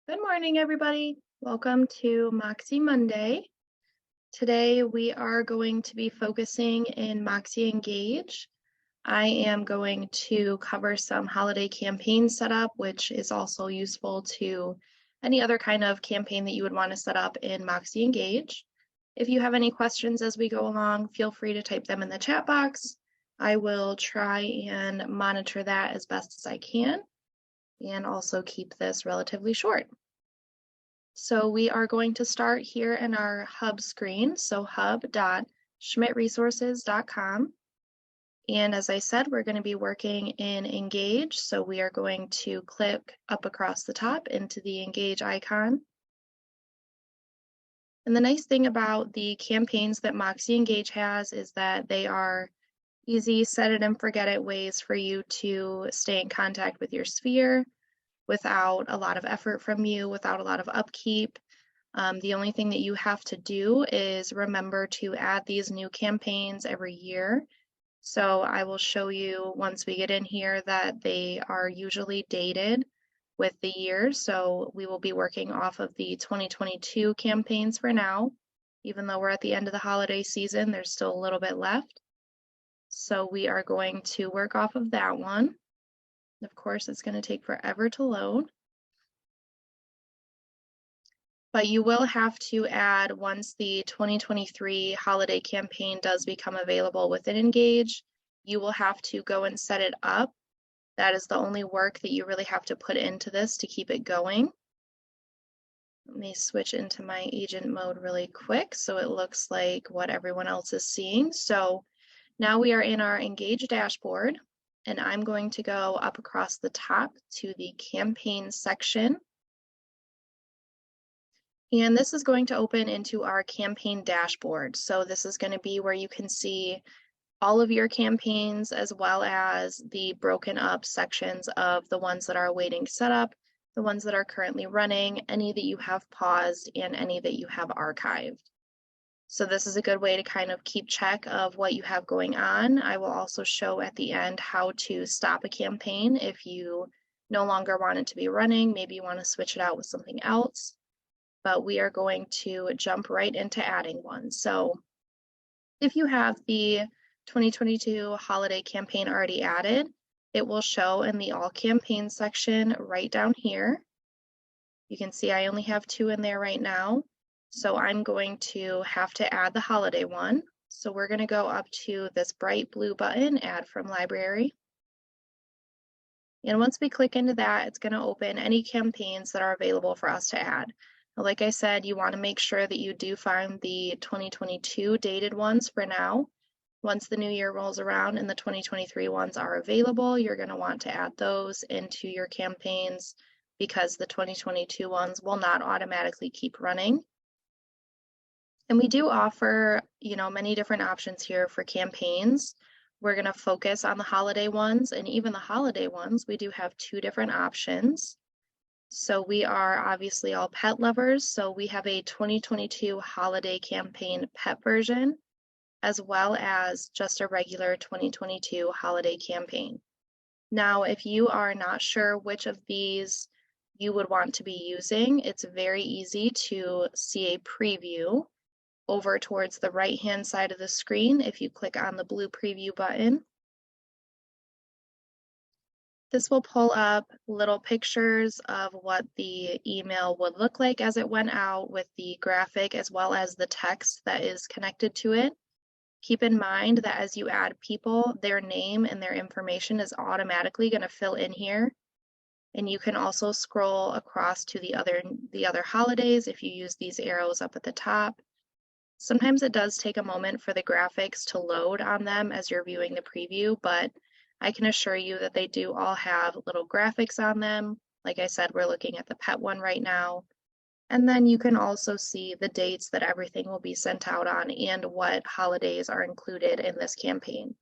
Good morning, everybody. Welcome to Moxie Monday. Today we are going to be focusing in Moxie Engage. I am going to cover some holiday campaign setup, which is also useful to any other kind of campaign that you would want to set up in Moxie Engage. If you have any questions as we go along, feel free to type them in the chat box. I will try and monitor that as best as I can and also keep this relatively short. So we are going to start here in our hub screen, so hub.schmidtresources.com. And as I said, we're going to be working in Engage, so we are going to click up across the top into the Engage icon. And the nice thing about the campaigns that Moxie Engage has is that they are easy set it and forget it ways for you to stay in contact with your sphere without a lot of effort from you, without a lot of upkeep. The only thing that you have to do is remember to add these new campaigns every year. So I will show you once we get in here that they are usually dated with the year. So we will be working off of the 2022 campaigns for now. Even though we're at the end of the holiday season, there's still a little bit left. So we are going to work off of that one. Of course, it's going to take forever to load. But you will have to add, once the 2023 holiday campaign does become available within Engage, you will have to go and set it up. That is the only work that you really have to put into this to keep it going. Let me switch into my agent mode really quick so it looks like what everyone else is seeing. So now we are in our Engage dashboard, and I'm going to go up across the top to the campaign section. And this is going to open into our campaign dashboard. So this is going to be where you can see all of your campaigns as well as the broken up sections of the ones that are awaiting setup, the ones that are currently running, any that you have paused, and any that you have archived. So this is a good way to kind of keep check of what you have going on. I will also show at the end how to stop a campaign if you no longer want it to be running. Maybe you want to switch it out with something else. But we are going to jump right into adding one. So if you have the 2022 holiday campaign already added, it will show in the all campaigns section right down here. You can see I only have 2 in there right now. So I'm going to have to add the holiday one. So we're going to go up to this bright blue button, Add from Library. And once we click into that, it's going to open any campaigns that are available for us to add. Now, like I said, you want to make sure that you do find the 2022 dated ones for now. Once the new year rolls around and the 2023 ones are available, you're going to want to add those into your campaigns because the 2022 ones will not automatically keep running. And we do offer, many different options here for campaigns. We're going to focus on the holiday ones, and even the holiday ones, we do have 2 different options. So we are obviously all pet lovers. So we have a 2022 holiday campaign pet version, as well as just a regular 2022 holiday campaign. Now, if you are not sure which of these you would want to be using, it's very easy to see a preview over towards the right-hand side of the screen. If you click on the blue preview button, this will pull up little pictures of what the email would look like as it went out with the graphic as well as the text that is connected to it. Keep in mind that as you add people, their name and their information is automatically going to fill in here. And you can also scroll across to the other holidays if you use these arrows up at the top. Sometimes it does take a moment for the graphics to load on them as you're viewing the preview, but I can assure you that they do all have little graphics on them. Like I said, we're looking at the pet one right now. And then you can also see the dates that everything will be sent out on and what holidays are included in this campaign.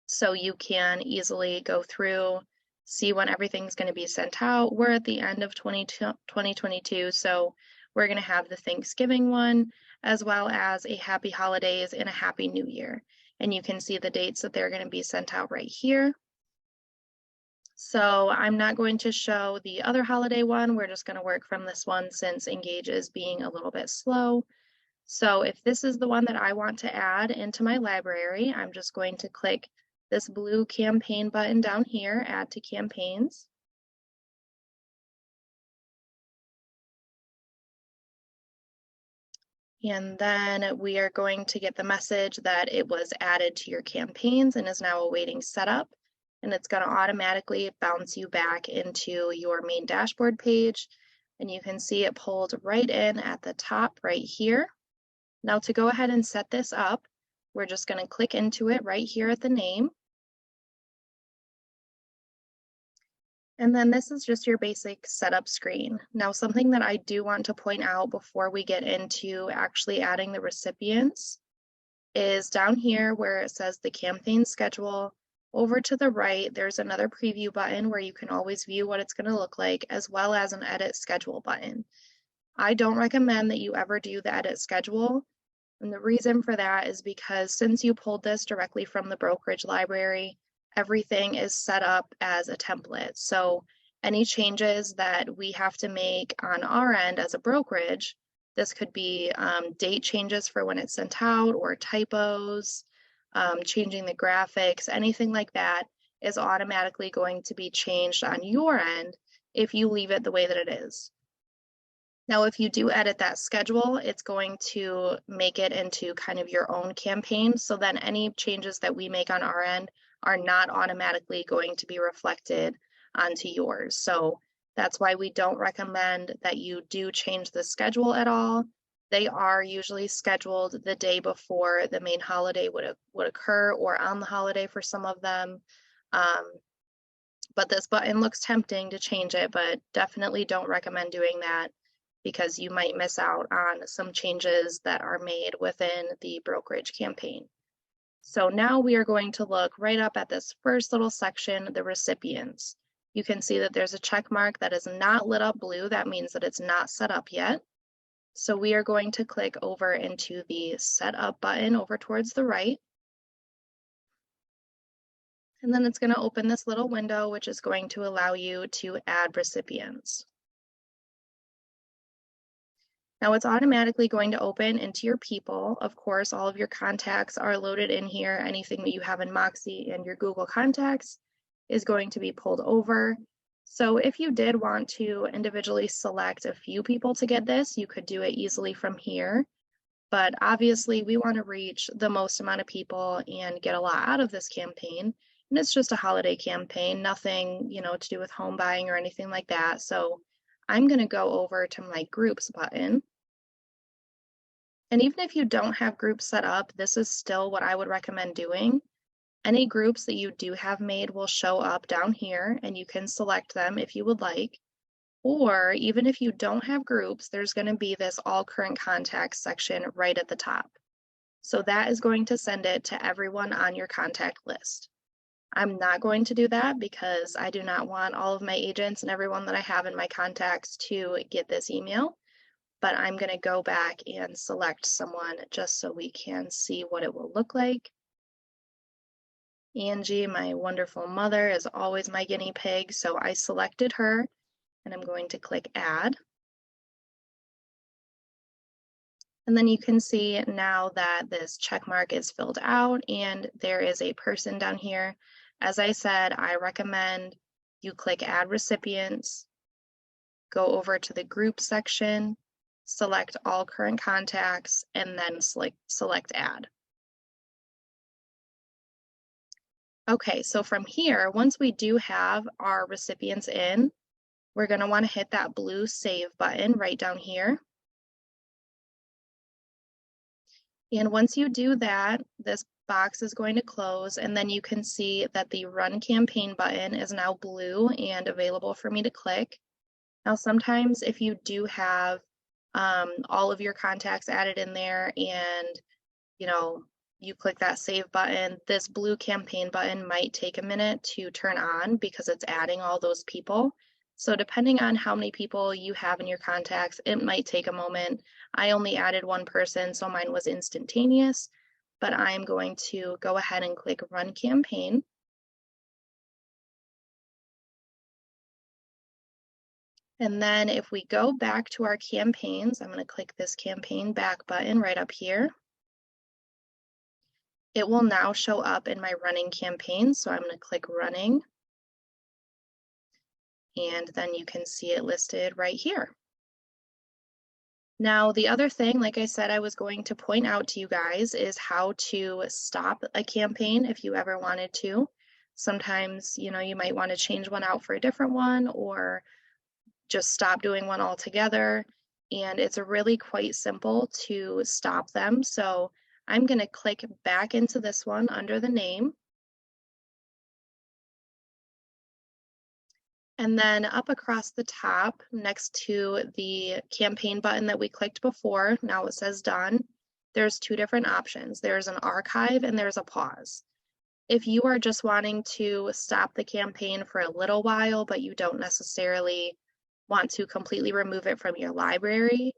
So you can easily go through, see when everything's going to be sent out. We're at the end of 2022, so we're going to have the Thanksgiving one, as well as a Happy Holidays and a Happy New Year. And you can see the dates that they're going to be sent out right here. So I'm not going to show the other holiday one. We're just going to work from this one since Engage is being a little bit slow. So if this is the one that I want to add into my library, I'm just going to click this blue campaign button down here, Add to Campaigns. And then we are going to get the message that it was added to your campaigns and is now awaiting setup. And it's going to automatically bounce you back into your main dashboard page. And you can see it pulled right in at the top right here. Now to go ahead and set this up, we're just going to click into it right here at the name. And then this is just your basic setup screen. Now, something that I do want to point out before we get into actually adding the recipients is down here where it says the campaign schedule. Over to the right, there's another preview button where you can always view what it's going to look like, as well as an edit schedule button. I don't recommend that you ever do the edit schedule. And the reason for that is because since you pulled this directly from the brokerage library, everything is set up as a template. So any changes that we have to make on our end as a brokerage, this could be date changes for when it's sent out or typos, changing the graphics, anything like that is automatically going to be changed on your end if you leave it the way that it is. Now, if you do edit that schedule, it's going to make it into kind of your own campaign. So then any changes that we make on our end are not automatically going to be reflected onto yours. So that's why we don't recommend that you do change the schedule at all. They are usually scheduled the day before the main holiday would occur or on the holiday for some of them. But this button looks tempting to change it, but definitely don't recommend doing that because you might miss out on some changes that are made within the brokerage campaign. So now we are going to look right up at this first little section, the recipients. You can see that there's a check mark that is not lit up blue. That means that it's not set up yet. So we are going to click over into the Setup button over towards the right. And then it's going to open this little window, which is going to allow you to add recipients. Now it's automatically going to open into your people. Of course, all of your contacts are loaded in here. Anything that you have in Moxie and your Google Contacts is going to be pulled over. So if you did want to individually select a few people to get this, you could do it easily from here. But obviously we want to reach the most amount of people and get a lot out of this campaign. And it's just a holiday campaign, nothing, to do with home buying or anything like that. So I'm going to go over to my groups button. And even if you don't have groups set up, this is still what I would recommend doing. Any groups that you do have made will show up down here and you can select them if you would like. Or even if you don't have groups, there's going to be this all current contacts section right at the top. So that is going to send it to everyone on your contact list. I'm not going to do that because I do not want all of my agents and everyone that I have in my contacts to get this email. But I'm going to go back and select someone just so we can see what it will look like. Angie, my wonderful mother, is always my guinea pig, so I selected her and I'm going to click Add. And then you can see now that this check mark is filled out and there is a person down here. As I said, I recommend you click Add Recipients, go over to the Group section, select all current contacts, and then select Add. Okay, so from here, once we do have our recipients in, we're going to want to hit that blue Save button right down here. And once you do that, this box is going to close, and then you can see that the Run Campaign button is now blue and available for me to click. Now, sometimes if you do have all of your contacts added in there and you click that save button, this blue campaign button might take a minute to turn on because it's adding all those people. So depending on how many people you have in your contacts, it might take a moment. I only added one person, so mine was instantaneous, but I'm going to go ahead and click Run Campaign. And then if we go back to our campaigns, I'm going to click this campaign back button right up here. It will now show up in my running campaign. So I'm going to click running. And then you can see it listed right here. Now, the other thing, like I said, I was going to point out to you guys is how to stop a campaign if you ever wanted to. Sometimes, you might want to change one out for a different one or just stop doing one altogether. And it's really quite simple to stop them. So I'm going to click back into this one under the name. And then up across the top next to the campaign button that we clicked before, now it says done, there's two different options. There's an archive and there's a pause. If you are just wanting to stop the campaign for a little while, but you don't necessarily want to completely remove it from your library,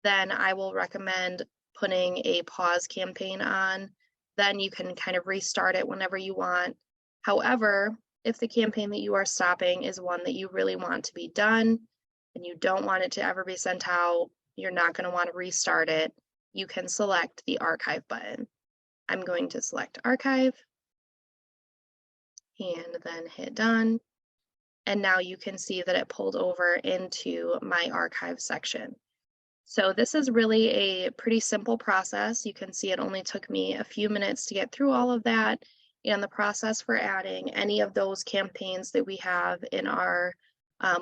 then I will recommend putting a pause campaign on. Then you can kind of restart it whenever you want. However, if the campaign that you are stopping is one that you really want to be done and you don't want it to ever be sent out, you're not going to want to restart it, you can select the archive button. I'm going to select archive and then hit done. And now you can see that it pulled over into my archive section. So this is really a pretty simple process. You can see it only took me a few minutes to get through all of that. And the process for adding any of those campaigns that we have in our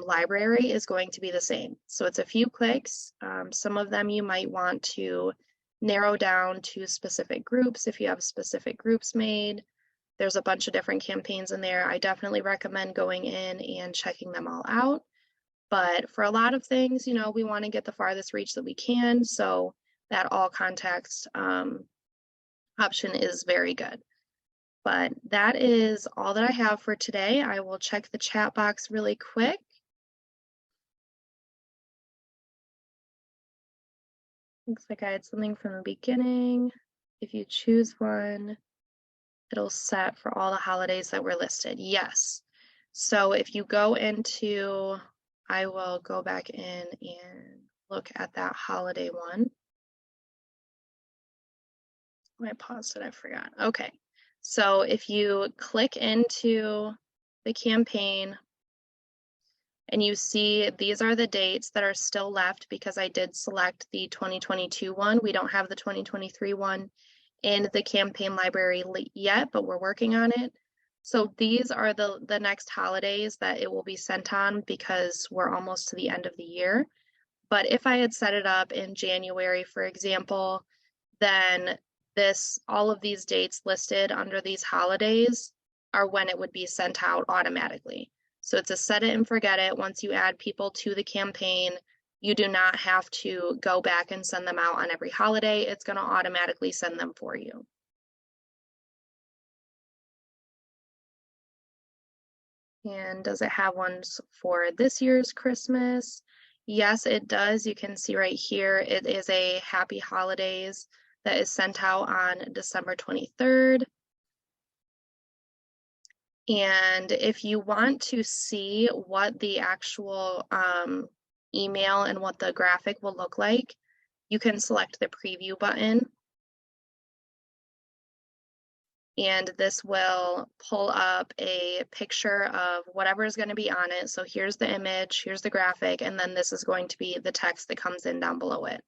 library is going to be the same. So it's a few clicks. Some of them you might want to narrow down to specific groups if you have specific groups made. There's a bunch of different campaigns in there. I definitely recommend going in and checking them all out. But for a lot of things, we want to get the farthest reach that we can. So that all context option is very good. But that is all that I have for today. I will check the chat box really quick. Looks like I had something from the beginning. If you choose one, it'll set for all the holidays that were listed. Yes. So if you go into, I will go back in and look at that holiday one. I paused it, I forgot. Okay. So if you click into the campaign and you see these are the dates that are still left because I did select the 2022 one. We don't have the 2023 one in the campaign library yet, but we're working on it. So these are the next holidays that it will be sent on because we're almost to the end of the year. But if I had set it up in January, for example, then all of these dates listed under these holidays are when it would be sent out automatically. So it's a set it and forget it. Once you add people to the campaign, you do not have to go back and send them out on every holiday. It's going to automatically send them for you. And does it have ones for this year's Christmas? Yes, it does. You can see right here, it is a Happy Holidays that is sent out on December 23rd. And if you want to see what the actual email and what the graphic will look like, you can select the preview button. And this will pull up a picture of whatever is going to be on it. So here's the image, here's the graphic, and then this is going to be the text that comes in down below it.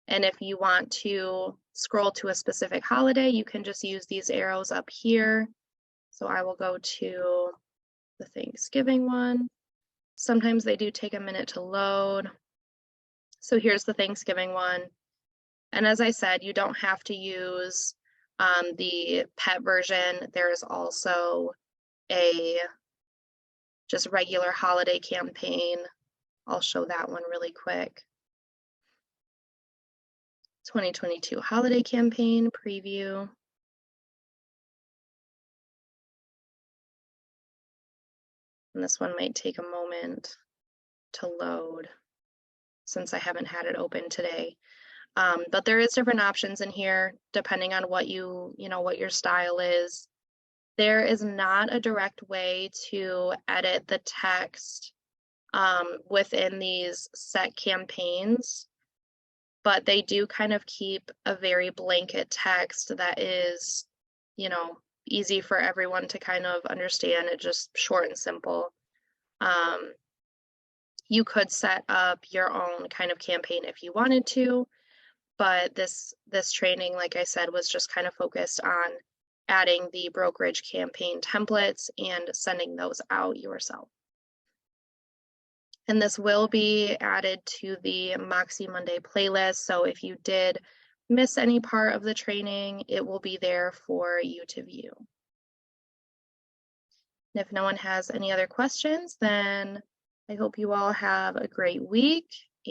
And if you want to scroll to a specific holiday, you can just use these arrows up here. So I will go to the Thanksgiving one. Sometimes they do take a minute to load. So here's the Thanksgiving one. And as I said, you don't have to use the pet version. There's also a just regular holiday campaign. I'll show that one really quick. 2022 holiday campaign preview. And this one might take a moment to load since I haven't had it open today. But there is different options in here depending on what what your style is. There is not a direct way to edit the text within these set campaigns, but they do kind of keep a very blanket text that is, you know, easy for everyone to kind of understand. It's just short and simple. You could set up your own kind of campaign if you wanted to, but this training, like I said, was just kind of focused on adding the brokerage campaign templates and sending those out yourself. And this will be added to the MoxiMonday playlist. So if you did miss any part of the training, it will be there for you to view. And if no one has any other questions, then I hope you all have a great week.